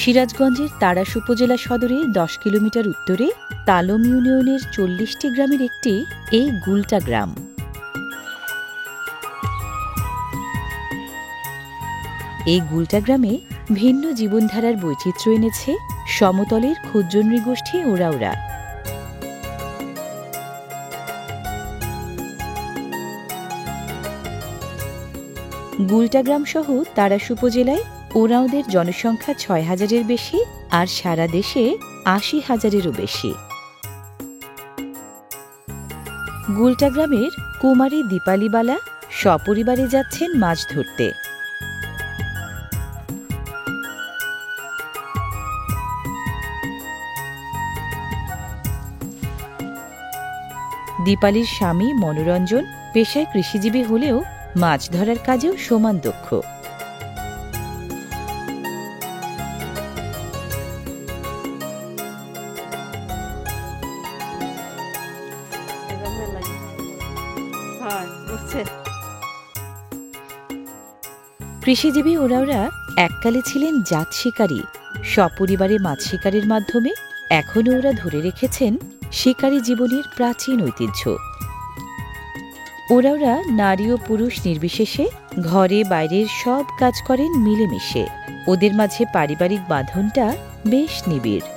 সিরাজগঞ্জের তাড়াশ উপজেলা সদরের ১০ কিলোমিটার উত্তরে তালম ইউনিয়নের ৪০টি গ্রামের একটি এই গুলটা গ্রাম। এই গুলটা গ্রামে ভিন্ন জীবনধারার বৈচিত্র্য এনেছে সমতলের ক্ষুদ্র নৃগোষ্ঠী ওরাওরা। গুলটা গ্রাম সহ তাড়াশ উপজেলায় ওরাওদের জনসংখ্যা ৬,০০০-এর বেশি, আর সারা দেশে ৮০,০০০-এরও বেশি। গুলটা গ্রামের কুমারী দীপালি বালা সপরিবারে যাচ্ছেন মাছ ধরতে। দীপালির স্বামী মনোরঞ্জন পেশায় কৃষিজীবী হলেও মাছ ধরার কাজেও সমান দক্ষ। কৃষিজীবী ওরাওরা এককালে ছিলেন জাত শিকারী। সপরিবারে মাছ শিকারের মাধ্যমে এখনও ওরা ধরে রেখেছেন শিকারী জীবনের প্রাচীন ঐতিহ্য। ওরাওরা নারী ও পুরুষ নির্বিশেষে ঘরে বাইরের সব কাজ করেন মিলেমিশে। ওদের মাঝে পারিবারিক বাঁধনটা বেশ নিবিড়।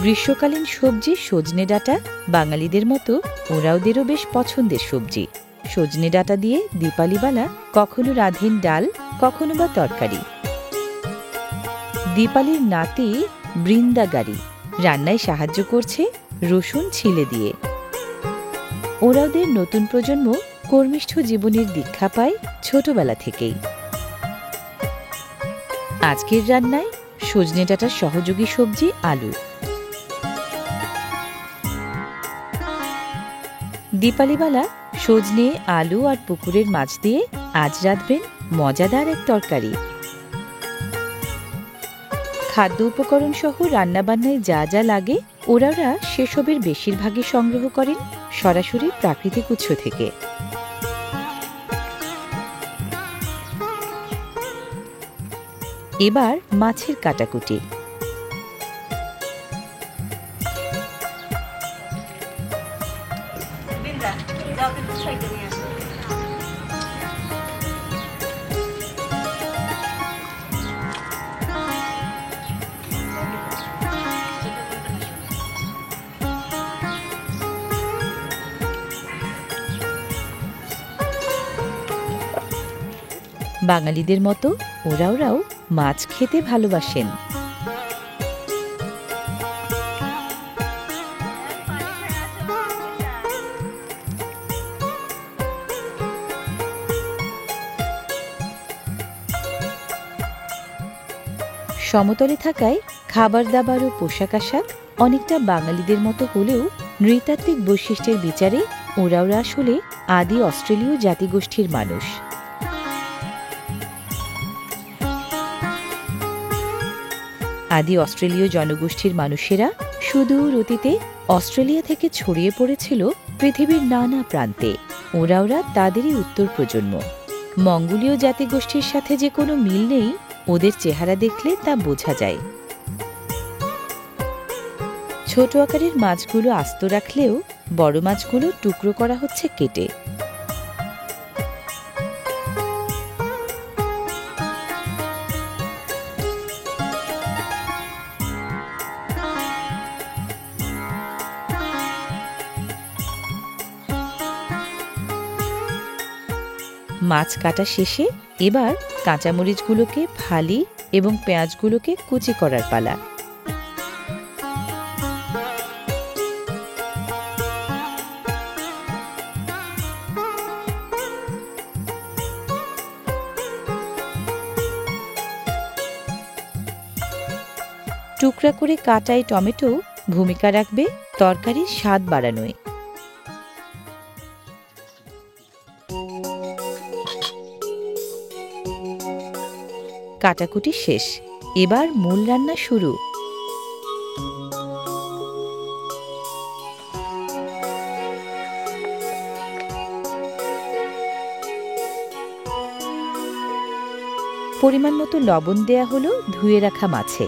গ্রীষ্মকালীন সবজি সজনে ডাঁটা বাঙালিদের মতো ওরাওদেরও বেশ পছন্দের সবজি। সজনে ডাঁটা দিয়ে দীপালিবালা কখনো রাঁধেন ডাল, কখনো বা তরকারি। দীপালির নাতি বৃন্দাগারি রান্নায় সাহায্য করছে রসুন ছিলে দিয়ে। ওরাওদের নতুন প্রজন্ম কর্মিষ্ঠ জীবনের দীক্ষা পায় ছোটবেলা থেকেই। আজকের রান্নায় সজনে ডাঁটার সহযোগী সবজি আলু। দীপালিবালা সজনে, আলু আর পুকুরের মাছ দিয়ে আজ রাঁধবেন মজাদার এক তরকারি। খাদ্য উপকরণ সহ রান্নাবান্নায় যা যা লাগে ওরাওরা সেসবের বেশিরভাগই সংগ্রহ করেন সরাসরি প্রাকৃতিক উৎস থেকে। এবার মাছের কাটাকুটি। বাঙালিদের মতো ওরাওরাও মাছ খেতে ভালোবাসেন। সমতলে থাকায় খাবার দাবার ও পোশাক আশাক অনেকটা বাঙালিদের মতো হলেও নৃতাত্ত্বিক বৈশিষ্ট্যের বিচারে ওরাওরা আসলে আদি অস্ট্রেলীয় জাতিগোষ্ঠীর মানুষ। আদি অস্ট্রেলীয় জনগোষ্ঠীর মানুষেরা সুদূর অতীতে অস্ট্রেলিয়া থেকে ছড়িয়ে পড়েছিল পৃথিবীর নানা প্রান্তে। ওরাওরা তাদেরই উত্তর প্রজন্ম। মঙ্গোলীয় জাতিগোষ্ঠীর সাথে যে কোনো মিল নেই, ওদের চেহারা দেখলে তা বোঝা যায়। ছোট আকারের মাছগুলো আস্ত রাখলেও বড় মাছগুলো টুকরো করা হচ্ছে কেটে। মাছ কাটা শেষে এবার কাঁচামরিচগুলোকে ফালি এবং পেঁয়াজগুলোকে কুচি করার পালা। টুকরা করে কাটাই টমেটো ভূমিকা রাখবে তরকারির স্বাদ বাড়ানোয়। কাটাকুটি শেষ, এবার মূল রান্না শুরু। পরিমাণ মতো লবণ দেয়া হলো ধুয়ে রাখা মাছে।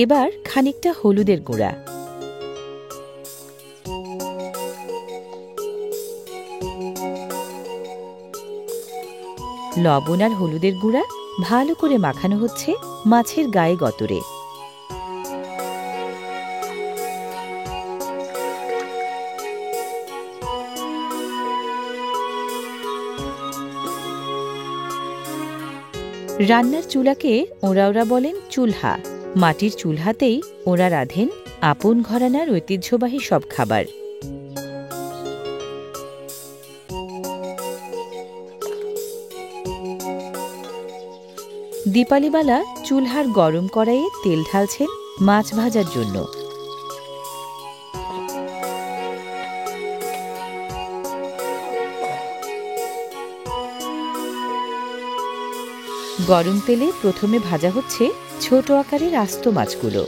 এবার খানিকটা হলুদের গুঁড়া, লবণ আর হলুদের গুঁড়া ভালো করে মাখানো হচ্ছে মাছের গায়ে গতরে। রান্নার চুলাকে ওঁরা বলেন চুলহা। মাটির চুলহাতেই ওঁরা রাঁধেন আপন ঘরানার ঐতিহ্যবাহী সব খাবার। দীপালিবালা চুলহার গরম কড়াইয়ে তেল ঢালছেন মাছ ভাজার জন্য। গরম তেলে প্রথমে ভাজা হচ্ছে ছোট আকারের আস্ত মাছগুলো।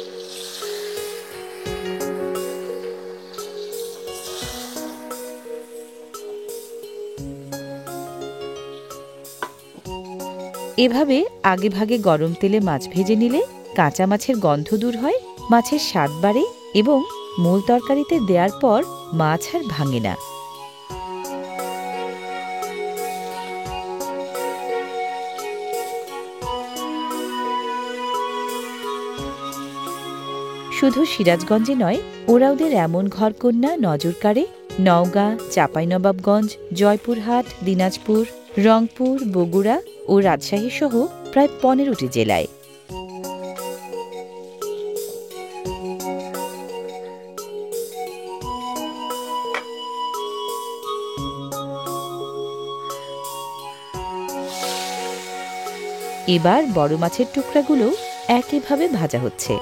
এভাবে আগেভাগে গরম তেলে মাছ ভেজে নিলে কাঁচা মাছের গন্ধ দূর হয়, মাছের স্বাদ বাড়ে এবং মূল তরকারিতে দেওয়ার পর মাছ আর ভাঙে না। শুধু সিরাজগঞ্জে নয়, ওঁরাওদের এমন ঘরকন্যা নজর কাড়ে নওগাঁ, চাঁপাইনবাবগঞ্জ, জয়পুরহাট, দিনাজপুর, রংপুর, বগুড়া ও রাজশাহী সহ প্রায় 15টি জেলায়। এবার বড় মাছের টুকরাগুলো একইভাবে ভাজা হচ্ছে।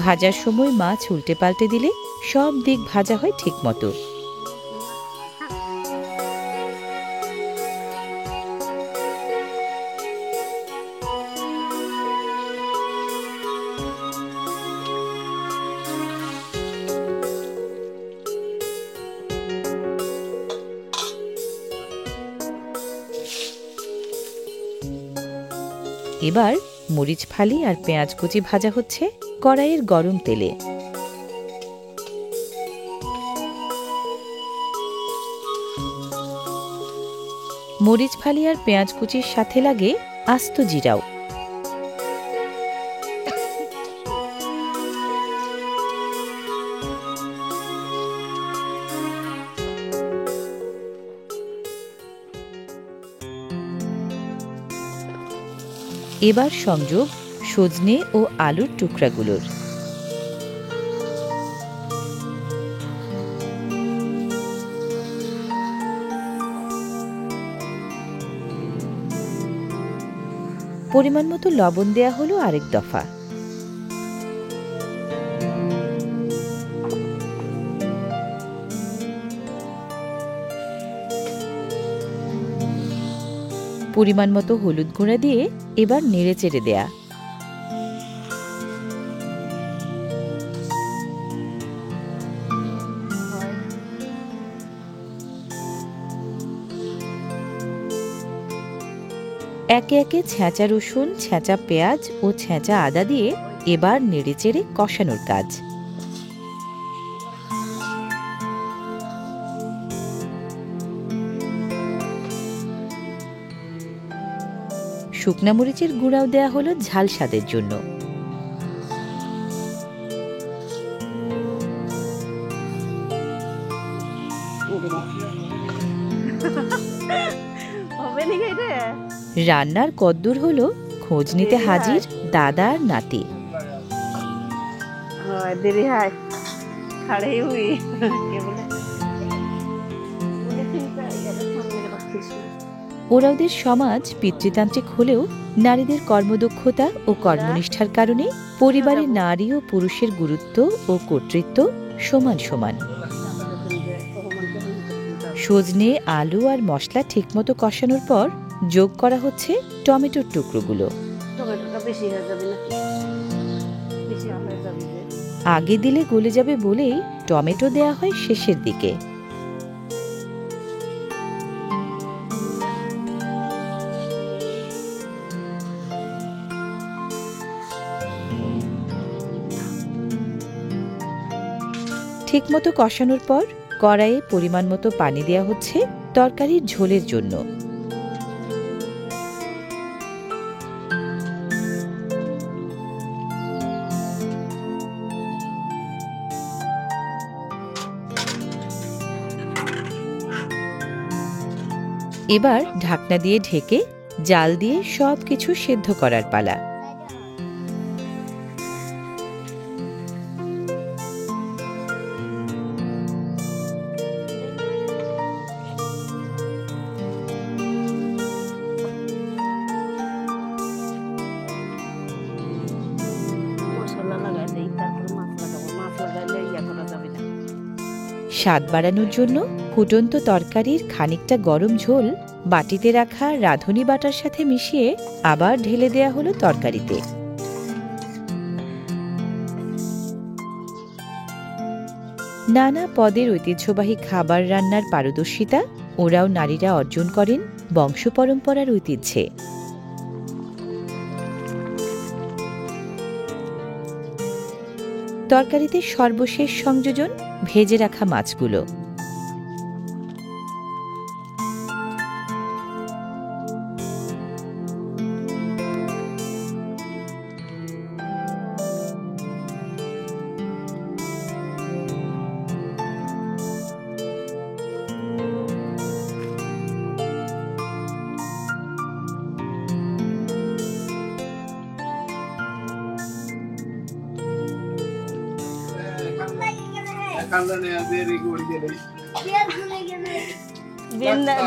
ভাজার সময় মাছ উল্টে পাল্টে দিলে সব দিক ভাজা হয় ঠিক মতো। এবার মরিচ ফালি আর পেঁয়াজ কুচি ভাজা হচ্ছে কড়াইয়ের গরম তেলে। মরিচ ফালি আর পেঁয়াজ কুচির সাথে লাগে আস্ত জিরাও। এবার সংযোগ সজনে ও আলুর টুকরাগুলোর। পরিমাণ মতো লবণ দেয়া হলো আরেক দফা। পরিমাণ মতো হলুদ গুঁড়া দিয়ে এবার নেড়ে চেড়ে দেয়া। একে একে ছেঁচা রসুন, ছেঁচা পেঁয়াজ ও ছেঁচা আদা দিয়ে এবার নেড়ে চেড়ে কষানোর কাজ। শুকনা মরিচের গুঁড়াও দেয়া হলো ঝাল স্বাদের জন্য। রান্নার কদ্দূর হলো খোঁজ নিতে হাজির দাদা আর নাতি। देरी है खड़े हुई के बोले ওরাওদের সমাজ পিতৃতান্ত্রিক হলেও নারীদের কর্মদক্ষতা ও কর্মনিষ্ঠার কারণে পরিবারে নারী ও পুরুষের গুরুত্ব ও কর্তৃত্ব সমান সমান। সজনে, আলু আর মশলা ঠিকমতো কষানোর পর যোগ করা হচ্ছে টমেটোর টুকরোগুলো। আগে দিলে গলে যাবে বলেই টমেটো দেয়া হয় শেষের দিকে। ঠিকমতো কষানোর পর কড়াইয়ে পরিমাণ মতো পানি দেয়া হচ্ছে তরকারির ঝোলের জন্য। এবার ঢাকনা দিয়ে ঢেকে জাল দিয়ে সবকিছু সেদ্ধ করার পালা। স্বাদ বাড়ানোর জন্য ফুটন্ত তরকারির খানিকটা গরম ঝোল বাটিতে রাখা রাঁধুনি বাটার সাথে মিশিয়ে আবার ঢেলে দেয়া হলো তরকারিতে। নানা পদের ঐতিহ্যবাহী খাবার রান্নার পারদর্শিতা ওরাও নারীরা অর্জন করেন বংশ পরম্পরার ঐতিহ্যে। তরকারিতে সর্বশেষ সংযোজন ভেজে রাখা মাছগুলো।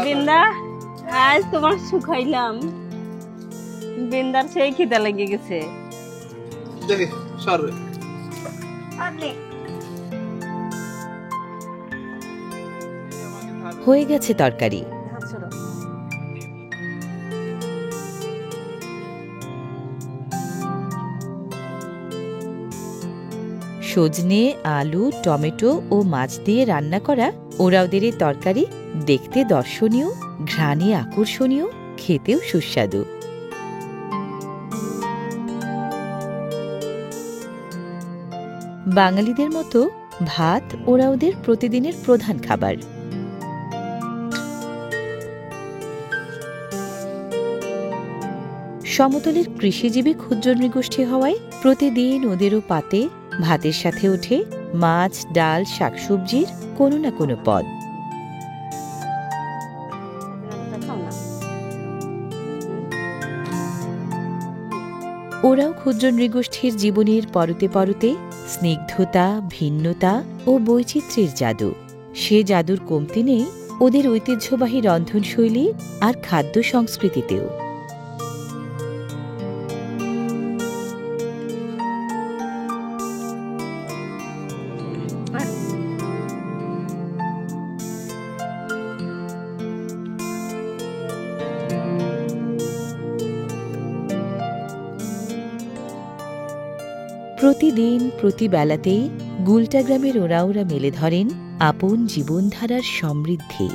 বিন্দা আজ তোমার শুকাইলাম, বিন্দার সেই খিদা লেগে গেছে। হয়ে গেছে তরকারি। সজনে, আলু, টমেটো ও মাছ দিয়ে রান্না করা ওরাওদের এই তরকারি দেখতে দর্শনীয়, ঘ্রাণে আকর্ষণীয়, খেতেও সুস্বাদু। বাঙালিদের মতো ভাত ওরাওদের প্রতিদিনের প্রধান খাবার। সমতলের কৃষিজীবী ক্ষুদ্র নৃগোষ্ঠী হওয়ায় প্রতিদিন ওদেরও পাতে ভাতের সাথে ওঠে মাছ, ডাল, শাকসবজির কোনো না কোনো পদ। ওরাও ক্ষুদ্র নৃগোষ্ঠীর জীবনের পরতে পরতে স্নিগ্ধতা, ভিন্নতা ও বৈচিত্র্যের জাদু। সে জাদুর কমতি নেই ওদের ঐতিহ্যবাহী রন্ধনশৈলী আর খাদ্য সংস্কৃতিতেও। প্রতিদিন প্রতিবেলাতেই গুলটা গ্রামের ওরাওরা মেলে ধরেন আপন জীবনধারার সমৃদ্ধি।